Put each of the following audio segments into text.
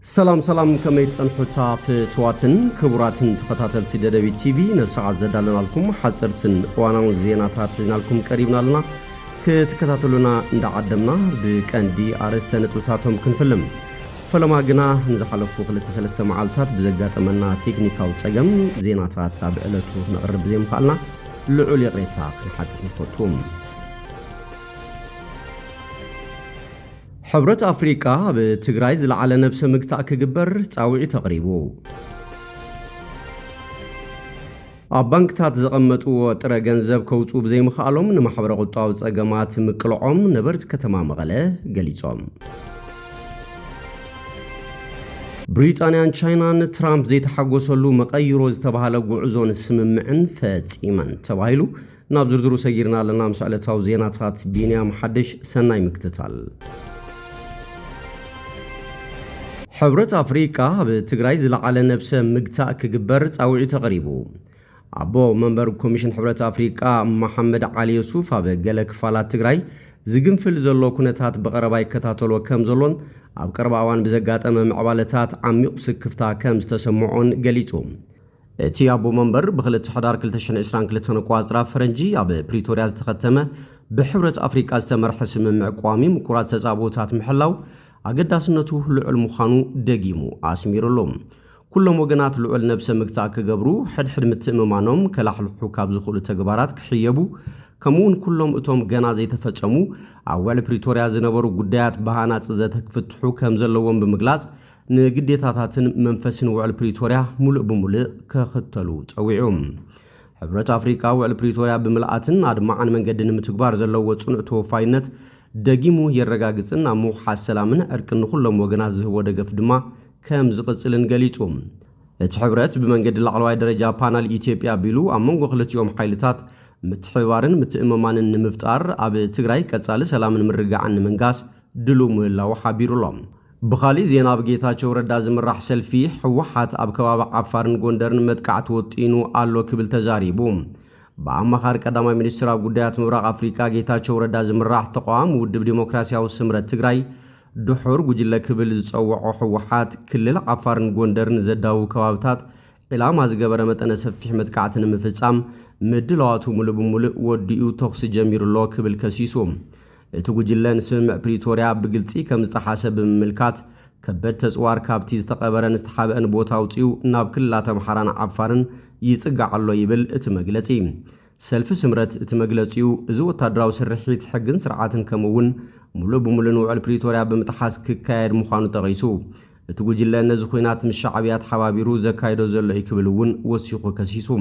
سلام كميت أنحوتا في تواتن كبراتن تقطعت دبي تي في نسعى زدالنا لكم حصرتن وانا زيناتات لكم قريبنا لنا كتكتاتلونا ندعدمنا بكندي ارستن توتاتهم كنفلم فلما غنا نزحلفو خلت سلسه معالتات بزغاطمنا تكنيكاو صقم زيناتات ابلتو نقرب زي مخالنا لعل يقريتا كحت يفوتوم حبرت أفريقيا بتجري على نفس مقطع كجبر تعويع تقريبه. البنك تزقمت وترى جنزب كوتوب زي مخالهم نمحبر قطاو زقمات مقلعهم نبرت كتمام غلا قليصهم. بريطانيا تشاينا ترامب زي تحقوسلو مقيروز تبعالو غعزون سممعن فاتيمن تبعيلو نابزرزرو سيرنا لنا مسألة زيناتات بينيام حدش سناي مكتتال. حبرت أفريقيا بتجري على نفس مقطع كجبر تعويع تقريبه. أبو منبر كوميشن حبرت أفريقيا محمد علي يوسف بقالك فالات تجري زقن في الزلو كنتات بقرباي كتاتلو كم زلون أب قرباوان بزقات أمام عبالتات عميق سكفتا كم استسمعون قليتهم. تي أبو منبر بخلت حدار كلتشن إسران كلتون قوازرا فرنجي أب بريتورياز تختمه بحبرت أفريقيا استمر حسم معقوامي مكورات تزابوتات محلاو أقداسنته لعل مخانو دقيمو آسميرلوم كلهم وقنات لعل نفس مقطع كقبرو حد متأممانهم كلاحل حكاب زخول تقبارات كحيبو كمون كلهم اتهم قنازي تفتشمو أول بريتوريا زنبرو قديات بهانات زيتك فتحو كمزلوهم بمقلات نقديتاتاتن منفسن وعل بريتوريا ملء بملء كختلو تأويعهم حبرت أفريقيا وعل بريتوريا بملآتن عدمعان من قدن متقبار زلوه صنعتو فاينت دقيمو يرغاغصنا مو حسلامن اركن كلهم وغنا زهو دغف دما كم زقصلن غليطوم اتحبرت بمنجد العلواي درجه بانل ايثيوبيا بيلو امونغو خلتيوم حيلታት متحوارن متأممانن مفتار اب تግራይ ቀጻለ ሰላምን ምርጋዓን መንጋስ ድሉ ምላው ሓቢሩሎም بخالي زينا بጌታቸው ረዳ ዝምራሕ ሰልፊ ሕወሓት ኣብ ከባቢ ዓፋርን ጎንደርን መጥቃዕት ወጥኢኑ አሎ ክብል ተዛሪቡ በአማኻር ቀዳማይ ሚኒስትር ጉዳያት ምብራቅ አፍሪካ ጌታቸው ረዳ ዝምራሕ ተቋም ውድብ ዲሞክራሲያዊ ስምረት ትግራይ ድሑር ጉጅለ ክብል ዝጸውዖ ሕወሓት ክልል ዓፋርን ጎንደርን ዘዳው ከባብታት ኢላማ ዝገበረ መጠነ ሰፊሕ መጥቃዕትን ምፍጻም ምድላዋቱ ሙሉ በሙሉ ወዲኡ ተኽስ ጀሚሩሎ ክብል ከሲሶም እቲ ጉጅለን ስምዕ ፕሪቶሪያ ብግልጺ ከም ዝተሓሰብ ምልካት ከበድ ተጽዋር ካብቲ ዝተቀበረን ዝተሓበን ቦታ ውጪው ናብ ክልላት አምሓራን ዓፋርን ይጽጋዓሎ ይብል እቲ መግለጺ ሰልፍ ስምረት እቲ መግለጺው እዚ ወታደራዊ ስርሒት ሕግን ስርዓትን ከመውን ሙሉ በሙሉ ንውዕል ፕሪቶሪያ ብምጥሓስ ክካየድ ምዃኑ ጠቒሱ እቲ ጉጅለ ነዚ ኹናት ምሻዕብያት ሓባቢሩ ዘካይዶ ዘሎ ይክብልውን ወሲኹ ከሲሱ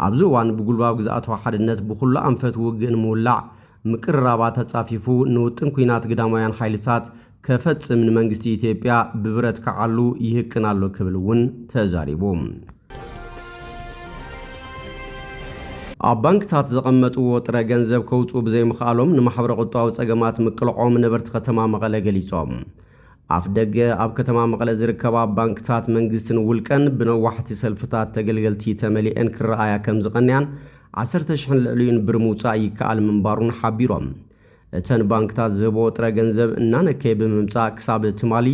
ኣብዚ እዋን ብጉልባብ ግዛኣታዊ ሓድነት ብኹሉ ኣንፈት ውግእን ምውላዕ ምቅርራባት ተጻፊፉ ንውጥን ኹናት ግዳማውያን ሓይልታት ከፈጽም መንግስቲ ኢትዮጵያ ብብረት ከዓሉ ይህቅናሎ ክብልውን ተዛሪቦም አባንክታት ዘቀመጡ ወጥረ ገንዘብ ከውጡ በዘይ መኻሎም ንማሕበረ ቁጣው ጸገማት ምቅልዖም ነበርት ከተማ መቀለ ገሊጾም አፍደገ ኣብ ከተማ መቀለ ዝርከባ ባንክታት መንግስትን ውልቀን ብነዋሕቲ ሰልፍታት ተገልገልቲ ተመሊአን ክረአያ ከም ዝቀንያን 10,000 ልዕሊን ብር ምውጻእ ይከኣል ምንባሩን ሓቢሮም እተን ባንክታት ዝህቦ ወጥረ ገንዘብ እናነከይ ብምምጻእ ክሳብ ትማሊ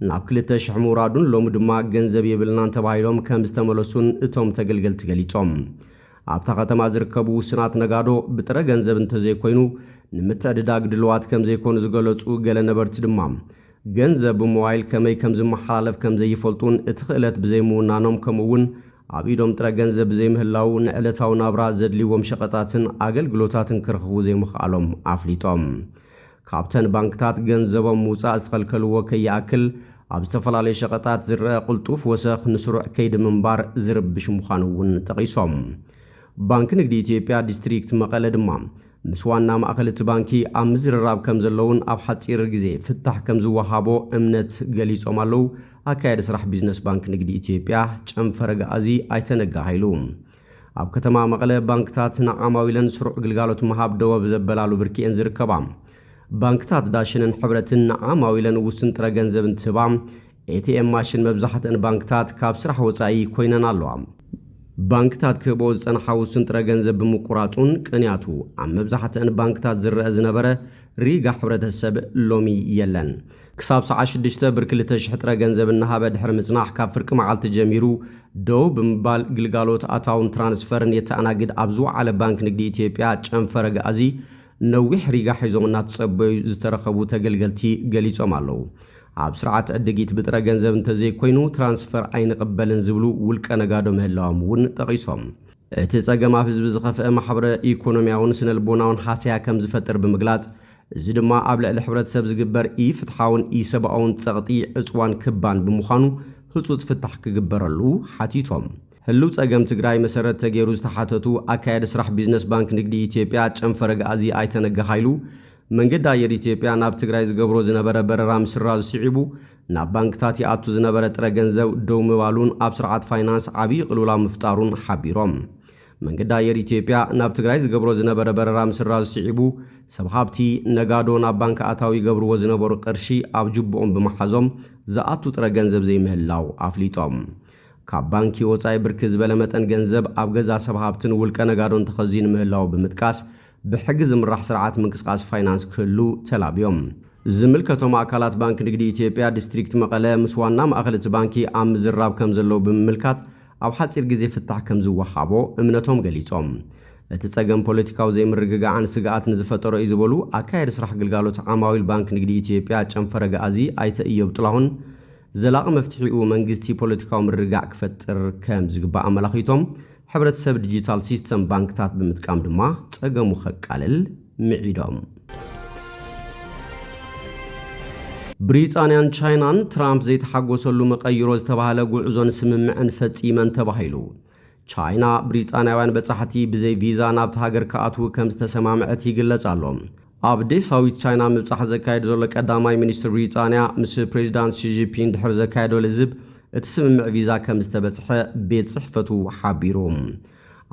ናብ 2,000 ሙራዱን ሎም ድማ ገንዘብ የብልናን ተባሂሎም ከም ዝተመለሱን እቶም ተገልገልቲ ገሊጾም ኣብታ ከተማ ዝርከቡ ስናት ነጋዶ ብጥረ ገንዘብ እንተዘይኮይኑ ንምትዕድዳግ ድልዋት ከም ዘይኮኑ ዝገለጹ ገለ ነበርቲ ድማ ገንዘብ ብሞባይል ከመይ ከም ዝመሓላለፍ ከም ዘይፈልጡን እቲ ክእለት ብዘይምውናኖም ከምውን ኣብ ኢዶም ጥረ ገንዘብ ብዘይምህላው ንዕለታዊ ናብራ ዘድልይዎም ሸቐጣትን ኣገልግሎታትን ክረኽቡ ዘይምኽኣሎም ኣፍሊጦም ካብተን ባንክታት ገንዘቦም ምውፃእ ዝተኸልከልዎ ከይኣክል ኣብ ዝተፈላለዩ ሸቐጣት ዝረአ ቁልጡፍ ወሰኽ ንስሩዕ ከይዲ ምንባር ዝርብሽ ምዃኑ እውን ጠቒሶም ባንክ ንግዲ ኢትዮጵያ ዲስትሪክት መቀለ ድማ ምስ ዋና ማእኸልቲ ባንኪ ኣብ ምዝርራብ ከም ዘለውን ኣብ ሓፂር ግዜ ፍታሕ ከም ዝወሃቦ እምነት ገሊጾም ኣለው ኣካየደ ስራሕ ቢዝነስ ባንክ ንግዲ ኢትዮጵያ ጨንፈረ ገኣዚ ኣይተነጋሃይሉ ኣብ ከተማ መቀለ ባንክታት ንዓማዊለን ስሩዕ ግልጋሎት መሃብ ደወብ ዘበላሉ ብርኪኤን ዝርከባ ባንክታት ዳሽንን ሕብረትን ንዓማዊለን ውስን ጥረ ገንዘብ እንትህባ ኤቲኤም ማሽን መብዛሕትአን ባንክታት ካብ ስራሕ ወጻኢ ኮይነን ኣለዋ ባንክታት ክህቦ ዝጸንሐ ውስን ጥረ ገንዘብ ብምቁራጹን ቅንያቱ ኣብ መብዛሕትአን ባንክታት ዝረአ ዝነበረ ሪጋ ሕብረተሰብ ሎሚ የለን ክሳብ ሰዓት 6 ብር 2000 ጥረ ገንዘብ እናሃበ ድሕሪ ምጽናሕ ካብ ፍርቂ መዓልቲ ጀሚሩ ደው ብምባል ግልጋሎት ኣታውን ትራንስፈርን የተኣናግድ ኣብ ዝወዓለ ባንክ ንግዲ ኢትዮጵያ ጨንፈረ ገኣዚ ነዊሕ ሪጋ ሒዞም እናተጸበዩ ዝተረኸቡ ተገልገልቲ ገሊጾም ኣለዉ። ኣብ ስርዓት ዕድጊት ብጥረ ገንዘብ እንተዘይኮይኑ ትራንስፈር ኣይንቕበልን ዝብሉ ውልቀ ነጋዶ ምህላዎም እውን ጠቒሶም እቲ ጸገም ኣብ ህዝቢ ዝኸፍአ ማሕበረ ኢኮኖምያውን ስነልቦናውን ሓስያ ከም ዝፈጥር ብምግላጽ እዚ ድማ ኣብ ልዕሊ ሕብረተሰብ ዝግበር ኢፍትሓውን ኢሰብኣውን ጸቕጢ ዕፅዋን ክባን ብምዃኑ ህጹጽ ፍታሕ ክግበረሉ ሓቲቶም ህልው ጸገም ትግራይ መሰረት ተገይሩ ዝተሓተቱ ኣካየዲ ስራሕ ቢዝነስ ባንክ ንግዲ ኢትዮጵያ ጨንፈረ ገኣዚ ኣይተነጋ ኃይሉ መንገዲ ኣየር ኢትዮጵያ ናብ ትግራይ ዝገብሮ ዝነበረ በረራ ምስራዝ ሲዒቡ ናብ ባንክታት ይኣቱ ዝነበረ ጥረ ገንዘብ ደው ምባሉን ኣብ ስርዓት ፋይናንስ ዓብዪ ቅልውላው ምፍጣሩን ሓቢሮም መንገዲ ኣየር ኢትዮጵያ ናብ ትግራይ ዝገብሮ ዝነበረ በረራ ምስራዝ ሲዒቡ ሰብ ሃብቲ ነጋዶ ናብ ባንክ ኣታዊ ይገብርዎ ዝነበሩ ቅርሺ ኣብ ጅብኦም ብምሓዞም ዝኣቱ ጥረ ገንዘብ ዘይምህላው ኣፍሊጦም ካብ ባንኪ ወጻኢ ብርኪ ዝበለ መጠን ገንዘብ ኣብ ገዛ ሰብ ሃብትን ውልቀ ነጋዶን ተኸዚን ምህላው ብምጥቃስ ብሕጊ ዝምራሕ ስርዓት ምንቅስቃስ ፋይናንስ ክህሉ ተላብዮም ዝምልከቶም ኣካላት ባንክ ንግዲ ኢትዮጵያ ዲስትሪክት መቐለ ምስ ዋና ማእኸል እቲ ባንኪ ኣብ ምዝራብ ከም ዘለው ብምምልካት ኣብ ሓፂር ግዜ ፍታሕ ከም ዝወሃቦ እምነቶም ገሊጾም እቲ ጸገም ፖለቲካዊ ዘይምርግጋዕን ስግኣት ንዝፈጠሮ እዩ ዝበሉ ኣካየዲ ስራሕ ግልጋሎት ዓማዊል ባንክ ንግዲ ኢትዮጵያ ጨንፈረ ገኣዚ ኣይተ እዮብ ጥላሁን ዘላቒ መፍትሒኡ መንግስቲ ፖለቲካዊ ምርግጋዕ ክፈጥር ከም ዝግባእ ኣመላኺቶም ሕብረተሰብ ዲጂታል ሲስተም ባንክታት ብምጥቃም ድማ ጸገሙ ኸቃልል ምዒዶም ብሪጣንያን ቻይናን ትራምፕ ዘይተሓጎሰሉ መቐይሮ ዝተባሃለ ጉዕዞን ስምምዕን ፈጺመን ተባሂሉ ቻይና ብሪጣንያውያን በጻሕቲ ብዘይ ቪዛ ናብቲ ሃገር ክኣትዉ ከም ዝተሰማምዐት ይግለጽ ኣሎ ኣብ ደሳዊት ቻይና ምብጻሕ ዘካየድ ዘሎ ቀዳማይ ሚኒስትር ብሪጣንያ ምስ ፕሬዚዳንት ሺጂፒንግ ድሕሪ ዘካየዶ ልዝብ እቲ ስምምዕ ቪዛ ከም ዝተበጽሐ ቤት ጽሕፈቱ ሓቢሩ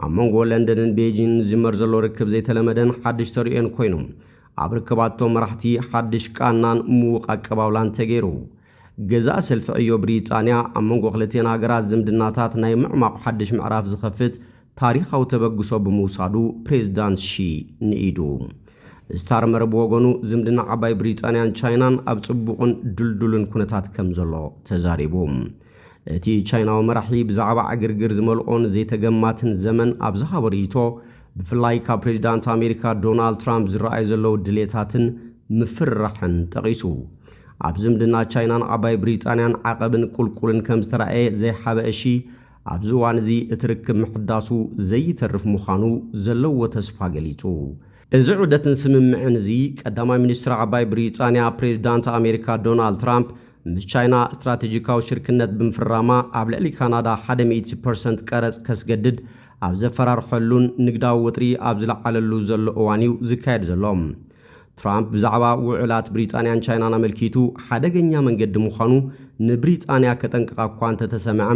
ኣብ መንጎ ለንደንን ቤጂን ዝመር ዘሎ ርክብ ዘይተለመደን ሓድሽ ተርእዮን ኮይኑ ኣብ ርክባቶም መራሕቲ ሓድሽ ቃናን ምዉቕ ኣቀባብላን ተገይሩ ገዛእ ሰልፊ ዕዮ ብሪጣንያ ኣብ መንጎ ክልቴን ሃገራት ዝምድናታት ናይ ምዕማቕ ሓድሽ ምዕራፍ ዝኸፍት ታሪኻዊ ተበግሶ ብምውሳዱ ፕሬዚዳንት ሺ ንኢዱ ስታር መረብ ወገኑ ዝምድና ዓባይ ብሪጣንያን ቻይናን ኣብ ጽቡቕን ድልዱልን ኩነታት ከም ዘሎ ተዛሪቡ እቲ ቻይናዊ መራሒ ብዛዕባ ዕግርግር ዝመልኦን ዘይተገማትን ዘመን ኣብ ዝሃቦ ርእይቶ ብፍላይ ካብ ፕሬዚዳንት ኣሜሪካ ዶናልድ ትራምፕ ዝረኣዩ ዘለዉ ድሌታትን ምፍርራሕን ጠቒሱ ኣብ ዝምድና ቻይናን ዓባይ ብሪጣንያን ዓቐብን ቁልቁልን ከም ዝተረኣየ ዘይሓበእሺ ኣብዚ እዋን እዚ እቲ ርክብ ምሕዳሱ ዘይተርፍ ምዃኑ ዘለዎ ተስፋ ገሊጹ እዚ ዑደትን ስምምዕን እዚ ቀዳማይ ሚኒስትር ዓባይ ብሪጣንያ ፕሬዚዳንት ኣሜሪካ ዶናልድ ትራምፕ ምስ ቻይና ስትራቴጂካዊ ሽርክነት ብምፍራማ ኣብ ልዕሊ ካናዳ 100% ቀረጽ ከስገድድ ኣብ ዘፈራርሐሉን ንግዳዊ ውጥሪ ኣብ ዝለዓለሉ ዘሎ እዋን እዩ ዝካየድ ዘሎ ትራምፕ ብዛዕባ ውዕላት ብሪጣንያን ቻይናን ኣመልኪቱ ሓደገኛ መንገዲ ምዃኑ ንብሪጣንያ ከጠንቅቓ እኳ እንተተሰምዐ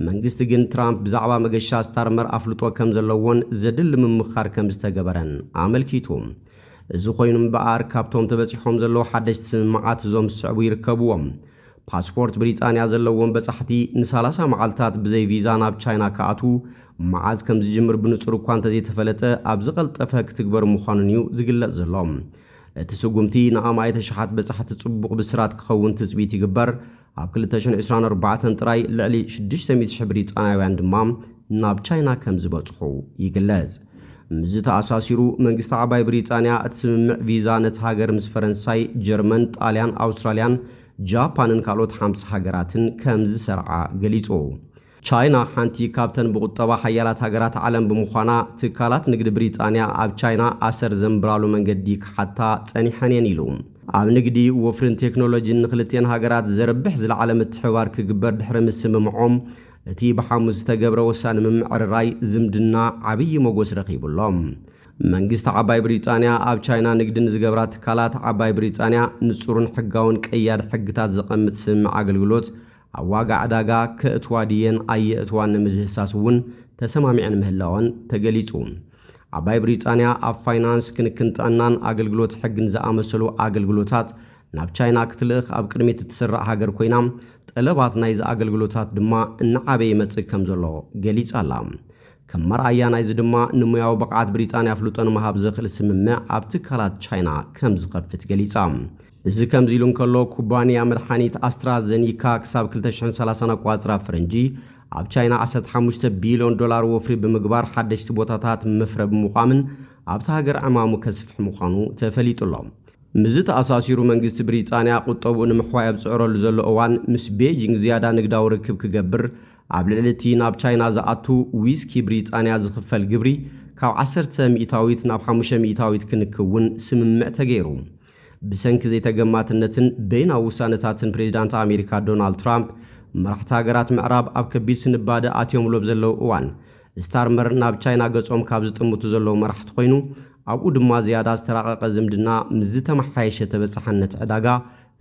መንግስቲ ግን ትራምፕ ብዛዕባ መገሻ ስታርመር ኣፍልጦ ከም ዘለዎን ዘድሊ ምምኻር ከም ዝተገበረን ኣመልኪቱ እዚ ኮይኑ እምበኣር ካብቶም ተበፂሖም ዘለዉ ሓደሽቲ ስምምዓት እዞም ዝስዕቡ ይርከብዎም ፓስፖርት ብሪጣንያ ዘለዎም በጻሕቲ ን30 መዓልትታት ብዘይ ቪዛ ናብ ቻይና ክኣትዉ መዓዝ ከም ዝጅምር ብንጹር እኳ እንተዘይተፈለጠ ኣብ ዝቐልጠፈ ክትግበር ምዃኑን እዩ ዝግለጽ ዘሎ እቲ ስጉምቲ ንኣማይ ተሸሓት በጻሕቲ ጽቡቕ ብስራት ክኸውን ትጽቢት ይግበር ኣብ 2024 ጥራይ ልዕሊ 600,000 ብሪጣንያውያን ድማ ናብ ቻይና ከም ዝበጽሑ ይግለጽ ምዝ ተኣሳሲሩ መንግስቲ ዓባይ ብሪጣንያ እቲ ስምምዕ ቪዛ ነቲ ሃገር ምስ ፈረንሳይ ጀርመን ጣልያን ኣውስትራልያን ጃፓንን ካልኦት 50 ሃገራትን ከም ዝሰርዓ ገሊጹ ቻይና ሓንቲ ካብተን ብቁጠባ ሓያላት ሃገራት ዓለም ብምዃና ትካላት ንግዲ ብሪጣንያ ኣብ ቻይና ኣሰር ዘንብራሉ መንገዲ ክሓታ ጸኒሐን ኢሉ ኣብ ንግዲ ወፍርን ቴክኖሎጂን ንኽልቴን ሃገራት ዘርብሕ ዝለዓለ ምትሕብባር ክግበር ድሕሪ ምስምምዖም እቲ ብሓሙስ ዝተገብረ ወሳኒ ምምዕርራይ ዝምድና ዓብዪ ሞገስ ረኺቡሎም መንግስቲ ዓባይ ብሪጣንያ ኣብ ቻይና ንግድን ዝገብራ ትካላት ዓባይ ብሪጣንያ ንጹርን ሕጋውን ቀያድ ሕግታት ዘቐምጥ ስምምዕ ኣገልግሎት ኣብ ዋጋ ዕዳጋ ከእትዋ ድየን ኣየእትዋን ንምዝህሳስ እውን ተሰማሚዐን ምህላወን ተገሊጹ ዓባይ ብሪጣንያ ኣብ ፋይናንስ ክንክን ጥዕናን ኣገልግሎት ሕግን ዝኣመሰሉ ኣገልግሎታት ናብ ቻይና ክትልእኽ ኣብ ቅድሚት እትስራዕ ሃገር ኮይና ጠለባት ናይዚ ኣገልግሎታት ድማ እናዓበየ ይመጽእ ከም ዘሎ ገሊጻ ኣላ ከም መርኣያ ናይዚ ድማ ንሙያዊ ብቕዓት ብሪጣንያ ፍሉጦ ንምሃብ ዘኽእል ስምምዕ ኣብ ትካላት ቻይና ከም ዝኸፍት ገሊጻ እዚ ከምዚ ኢሉ እንከሎ ኩባንያ መድሓኒት ኣስትራዘኒካ ክሳብ 2030 ቋጽራ ፈረንጂ ኣብ ቻይና $15 ቢልዮን ወፍሪ ብምግባር ሓደሽቲ ቦታታት መፍረብ ምዃምን ኣብታ ሃገር ዕማሙ ከስፍሕ ምዃኑ ተፈሊጡሎ ምዝ ተኣሳሲሩ መንግስቲ ብሪጣንያ ቁጠብኡ ንምሕዋይ ኣብ ዝዕረሉ ዘሎ እዋን ምስ ቤጂንግ ዝያዳ ንግዳዊ ርክብ ክገብር ኣብ ልዕልቲ ናብ ቻይና ዝኣቱ ዊስኪ ብሪጣንያ ዝኽፈል ግብሪ ካብ 10 ሚእታዊት ናብ 5 ሚእታዊት ክንክውን ስምምዕ ተገይሩ ብሰንኪ ዘይተገማትነትን በይናዊ ውሳነታትን ፕሬዚዳንት ኣሜሪካ ዶናልድ ትራምፕ መራሕቲ ሃገራት ምዕራብ ኣብ ከቢድ ስንባደ ኣትዮምሎ ብዘለው እዋን ስታርመር ናብ ቻይና ገጾም ካብ ዝጥምቱ ዘለው መራሕቲ ኮይኑ ኣብኡ ድማ ዝያዳ ዝተራቐቐ ዝምድና ምስ ዝተመሓየሸ ተበጻሕነት ዕዳጋ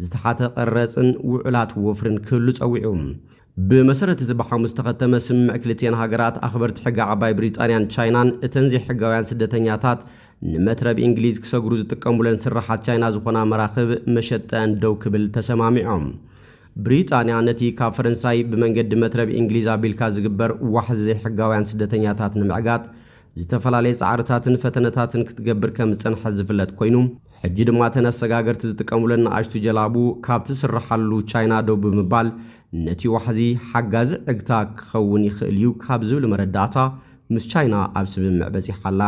ዝተሓተ ቀረጽን ውዕላት ወፍርን ክህሉ ጸዊዑ ብመሰረት እቲ ብሓሙስ ተኸተመ ስምምዕ ክልቲአን ሃገራት ኣኽበርቲ ሕጊ ዓባይ ብሪጣንያን ቻይናን እተን ዘይሕጋውያን ስደተኛታት ንመትረብ እንግሊዝ ክሰግሩ ዝጥቀሙለን ስራሓት ቻይና ዝኾና መራኽብ መሸጠን ደው ክብል ተሰማሚዖም ብሪጣንያ ነቲ ካብ ፈረንሳይ ብመንገዲ መትረብ እንግሊዝ ኣቢልካ ዝግበር ዋሕዚ ዘይሕጋውያን ስደተኛታት ንምዕጋት ዝተፈላለዩ ጻዕርታትን ፈተነታትን ክትገብር ከም ዝጸንሐ ዝፍለጥ ኮይኑ ሕጂ ድማ ተነሰጋገርቲ ዝጥቀሙለን ንኣሽቱ ጀላቡ ካብቲ ስራሓሉ ቻይና ደው ብምባል ነቲ ዋሕዚ ሓጋዚ ዕግታ ክኸውን ይኽእል እዩ ካብ ዝብል መረዳእታ ምስ ቻይና ኣብ ስምምዕ በፂሓላ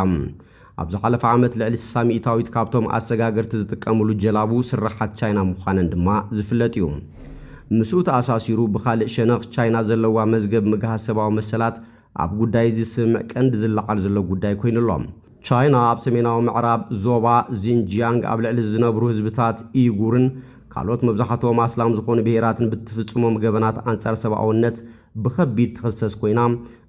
ኣብ ዝሓለፈ ዓመት ልዕሊ 60 ሚእታዊት ካብቶም ኣሰጋገርቲ ዝጥቀሙሉ ጀላቡ ስራሓት ቻይና ምዃነን ድማ ዝፍለጥ እዩ ምስኡ ተኣሳሲሩ ብኻልእ ሸነኽ ቻይና ዘለዋ መዝገብ ምግሃዝ ሰብኣዊ መሰላት ኣብ ጉዳይ ዝስምዕ ቀንዲ ዝለዓል ዘሎ ጉዳይ ኮይኑሎም ቻይና ኣብ ሰሜናዊ ምዕራብ ዞባ ዚንጂያንግ ኣብ ልዕሊ ዝነብሩ ህዝብታት ኢጉርን ካልኦት መብዛሕትኦም ኣስላም ዝኾኑ ብሄራትን ብትፍጽሞም ገበናት ኣንጻር ሰብኣውነት ብኸቢድ ትኽሰስ ኮይና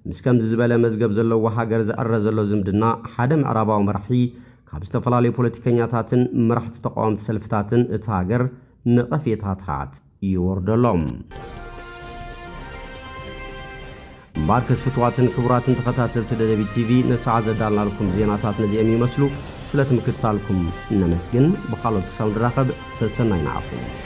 ምስ ከምዚ ዝበለ መዝገብ ዘለዎ ሃገር ዝዕረ ዘሎ ዝምድና ሓደ ምዕራባዊ መራሒ ካብ ዝተፈላለዩ ፖለቲከኛታትን መራሕቲ ተቃወምቲ ሰልፍታትን እቲ ሃገር ንቐፌታታት ይወርደሎም ማርከስ ፍትዋትን ክቡራትን ተኸታተልቲ ደደቢት ቲቪ ነሰዓ ዘዳልናልኩም ዜናታት ነዚኦም ይመስሉ ስለትምክትታልኩም ነመስግን ብኻልኦት ክሳብ ንራኸብ ሰሰናይ ንዓኹም